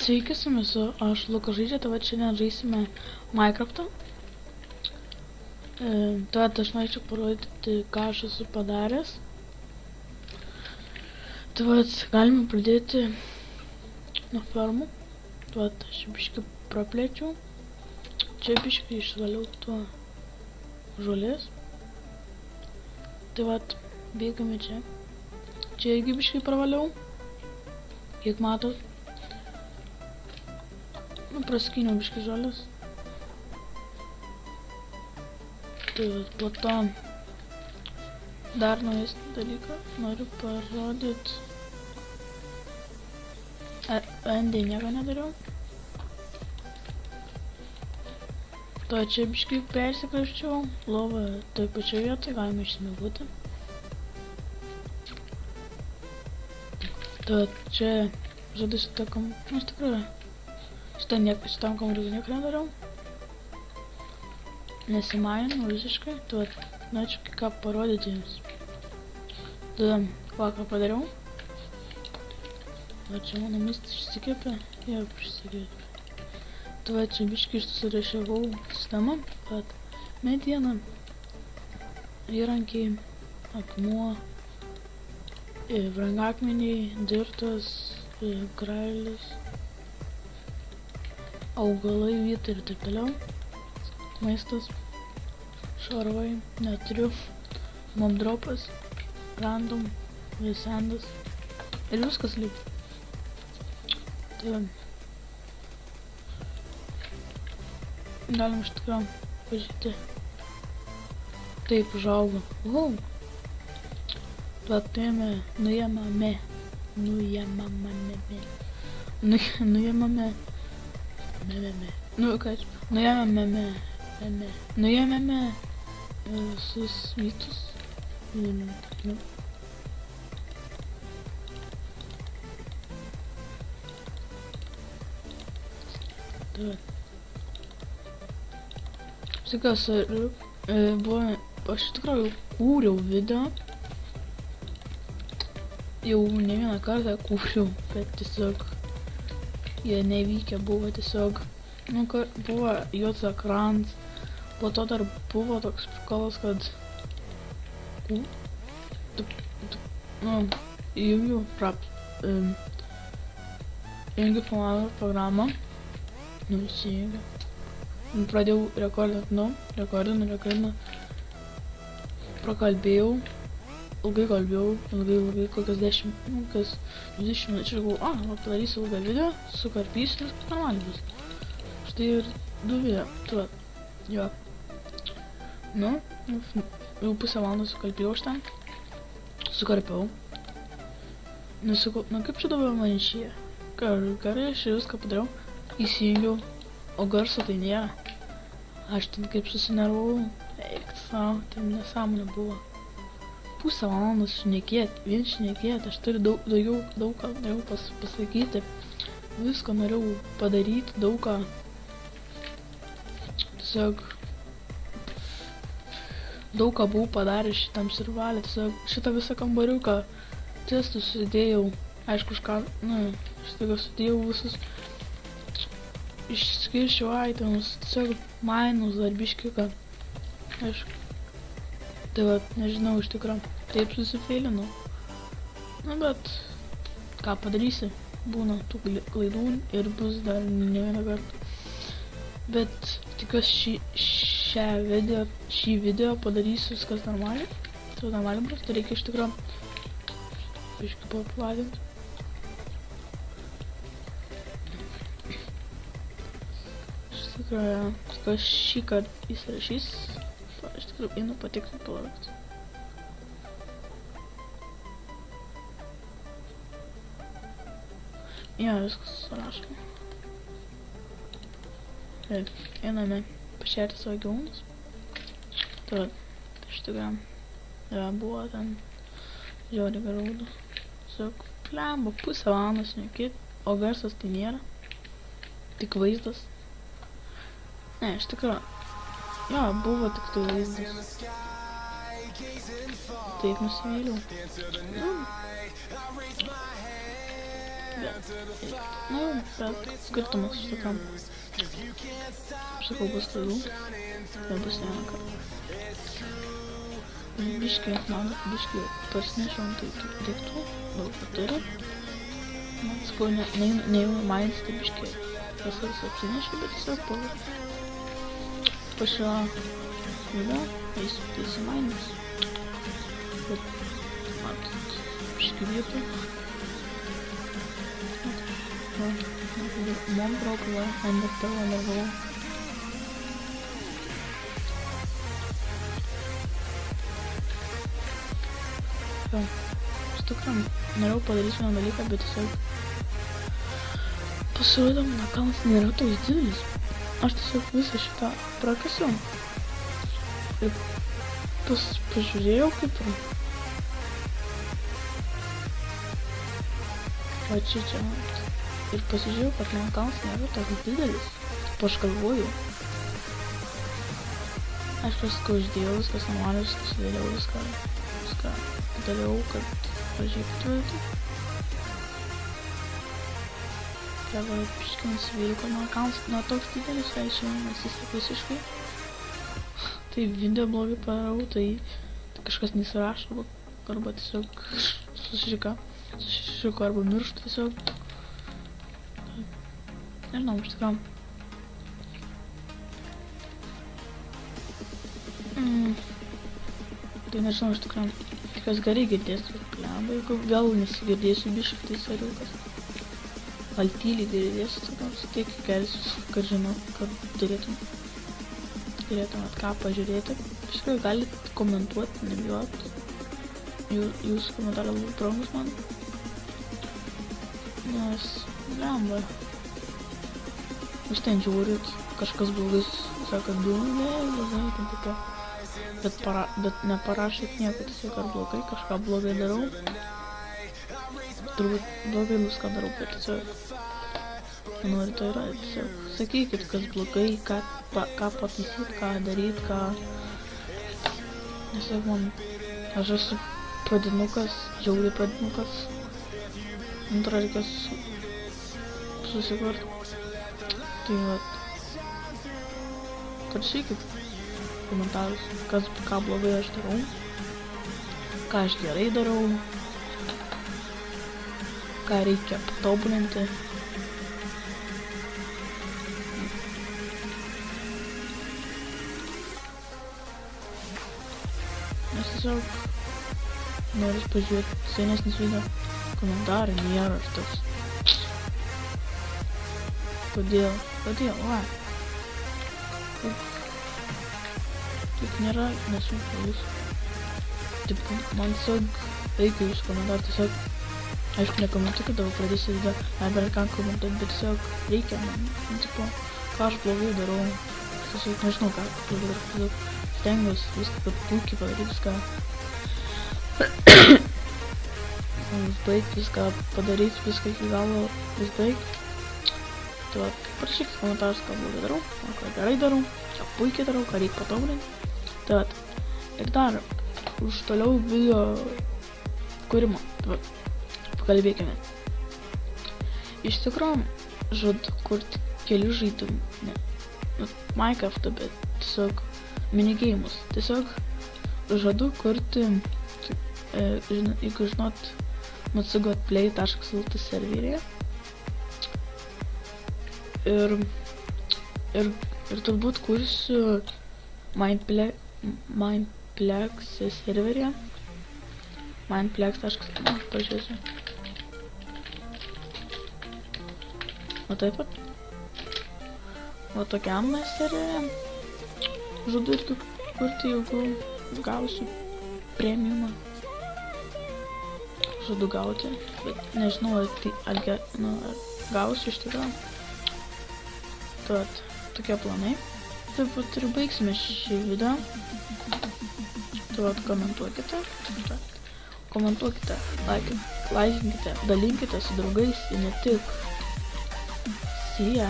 Sveiki, su jumis aš Lukas žaidžia, tai va šiandien žaisime Minecraftą. Tad aš norėčiau parodyti, ką aš esu padaręs. Tai va, galime pradėti nuo farmų. Tai va, aš biškai praplėčiau. Čia biškai išvaliau tuo žolės. Tai va, bėgame čia. Čia irgi biškai pravaliau. Kiek matot. Nu, praskyniau biškai žolės. Tai po to dar naujesnį dalyką noriu parodyti. Endai nieko nedariau. To čia biškai persikraščiau. Lova toj pačioj vietoj, galima išsimiegoti. To čia žodis tokiam, nu, iš tikrųjų. Šitam kamuriui nieko nedariau. Nesimaininu visiškai. Tuo norėčiau ką parodyti jums. Tada ką padariau. Va čia mano mistis išsikėpė. Jau išsikėpė. Tuo čia biškai susirašiavau sistemą. Kad mediena, įrankiai, akmuo, brangakmeniai, dirtas, grailis, augalai, vytai ir taip toliau. Maistas, šarvai, neturiu, mobdropas, random, visandas ir viskas lyg. Tai galim iš tikrųjų pažiūrėti. Taip užaugo. Nuėmame. Nuėmėme visus vytus. Sakas, aš tikrųjų kūriau video. Jau ne vieną kartą kūriau, bet tiesiog jie nevykę buvo tiesiog. Nu, buvo juodas ekranas. Po to dar buvo toks prikolas, kad įjungiu filmavimo programą. Įsijungiu. Pradėjau rekordinu. Prakalbėjau. Ilgai kalbėjau, kokias 20 minučių. Padarysiu ilgą video, sukarpysiu ir normaliai bus. Štai ir 2 video. Tuo. Jo. Nu, jau pusę valandos sukalbėjau aš ten. Sukarpiau. Nu, sakau, kaip čia dabar man išėjo? Gerai, aš viską padariau. Įsijungiau, o garso tai nėra. Aš ten kaip susinervavau. Eik savo, tai nesąmonė buvo. Pusę valandos vien šnekėt, aš turiu daug ką norėjau pasakyti. Viską norėjau padaryti, daug ką. Tiesiog daug ką buvau padaręs šitam servalį, tiesiog šitą visą kambariuką testus sudėjau, aišku, sudėjau visus, išskirčiau itemus, tiesiog mainus dar biškiuką, aišku. Tai va, nežinau, iš tikrųjų, taip susifeilinau. Na, bet ką padarysi, būna tų klaidų ir bus dar ne vieną kartą. Bet tikiuosi šį video padarysiu viskas normaliai. Tai normaliai bus, tai reikia iš tikrųjų biškį paplatinti. Iš tikrųjų, tikiuosi šį kartą įsirašys. Iš tikrųjų, einu patikrinti palaukti. Jo, viskas surašoma. Einame pašerti savo gyvūnus. Tai iš tikrųjų, buvo ten žiauriai graudu. Tiesiog plemba, pusę valandos šnekėt, o garsas tai nėra. Tik vaizdas. Ne, iš tikrųjų. Jo, buvo tik tai vaizdas. Taip nusivyliau. Nu, bet skirtumas iš tokiam. Aš sakau, bus klaidų, nebus vieną kartą. Biškai, man biškai parsinešiau tai daiktų, daug turiu. Man sakau, neįmų mainis, tai biškai visas apsinešiau, bet tiesiog po šio video eisiu teisi mainis. Bet, matot, biškai vietų. Mom broke away and the door on the wall. Iš tikrųjų, norėjau padaryti vieną dalyką, bet tiesiog pasirodo, mano kalnas nėra toks didelis. Aš tiesiog visą šitą prakasiau. Ir pažiūrėjau kaip ir. Va čia. Ir pasižiūrėjau, kad mano kalnas nėra toks didelis. Aš galvoju. Aš paskui uždėjau viskas normaliai, susidėliau viską dariau, kad pažiūrėtų. Dabar biškai nusivyliau, kad mano kalnas ne toks didelis, reiškia, nesisek visiškai. Tai video blogai padarau, tai kažkas nesirašo, arba tiesiog susišiko arba mirštų tiesiog. Nežinau, iš tikrųjų. Tai nežinau, iš tikrųjų. Tikiuosi gerai girdės, blemba, jeigu vėl nesigirdėsiu biškai, tai seriukas. Gal tyliai girdėsiu, tiek kelsiu, kad žinau, kad turėtumėt ką pažiūrėti. Iš tikrųjų, galite komentuoti, nebijot. Jūsų komentarai labai brangus man. Nes, blemba. Jūs ten žiūrit, kažkas blogai sako, ten tokia. Bet neparašyt nieko, tiesiog ar blogai, kažką blogai darau. Turbūt blogai viską darau, bet tiesiog nori to yra, tiesiog sakykit, kas blogai, ką pataisyt, ką daryt, ką. Tiesiog man, aš esu pradinukas, žiauriai pradinukas. Antrą reikia susikurt. Tai vat, parašykit komentarus, ką blogai aš darau, ką aš gerai darau, ką reikia patobulinti. Nes tiesiog noriu pažiūrėti senesnis video, komentarai nėra ir toks. Kodėl? Va. Taip nėra, nesunku jūs. Taip, man tiesiog reikia jūsų komentarų, tiesiog, aišku, nekomentuokit, dabar pradėsiu video, nebėra ką komentuoti, bet tiesiog reikia man, tipo, ką aš blogai darau, tiesiog nežinau ką blogai darau, tiesiog stengiuosi viską, kad puikiai padaryti viską. Užbaigti viską, padaryti viską iki galo, užbaigti. Tai va, parašykit komentarus, ką blogai darau, ką gerai darau, ką puikiai darau, ką reikia patobulinti. Tai va, ir dar, už toliau video kūrimo, tai va, pakalbėkime. Iš tikrųjų, žadu kurti kelių žaidimų, ne, Minecraft'ą, bet tiesiog minigeimus. Tiesiog žadu kurti, jeigu žinot, mcgotplay.lt serveryje. Ir turbūt kursiu Mineplex serveryje. Mineplex.lt, pažiūrėsiu. O taip pat. O tokiam serveryje. Žadu irgi kurti, jeigu gausiu premiumą. Žadu gauti, bet nežinau, ar gausiu iš tikrųjų. Tai tokie planai. Taip pat ir baigsime šį video. Tai vat komentuokite. Komentuokite, laikinkite, dalinkite su draugais ir ne tik. See ya.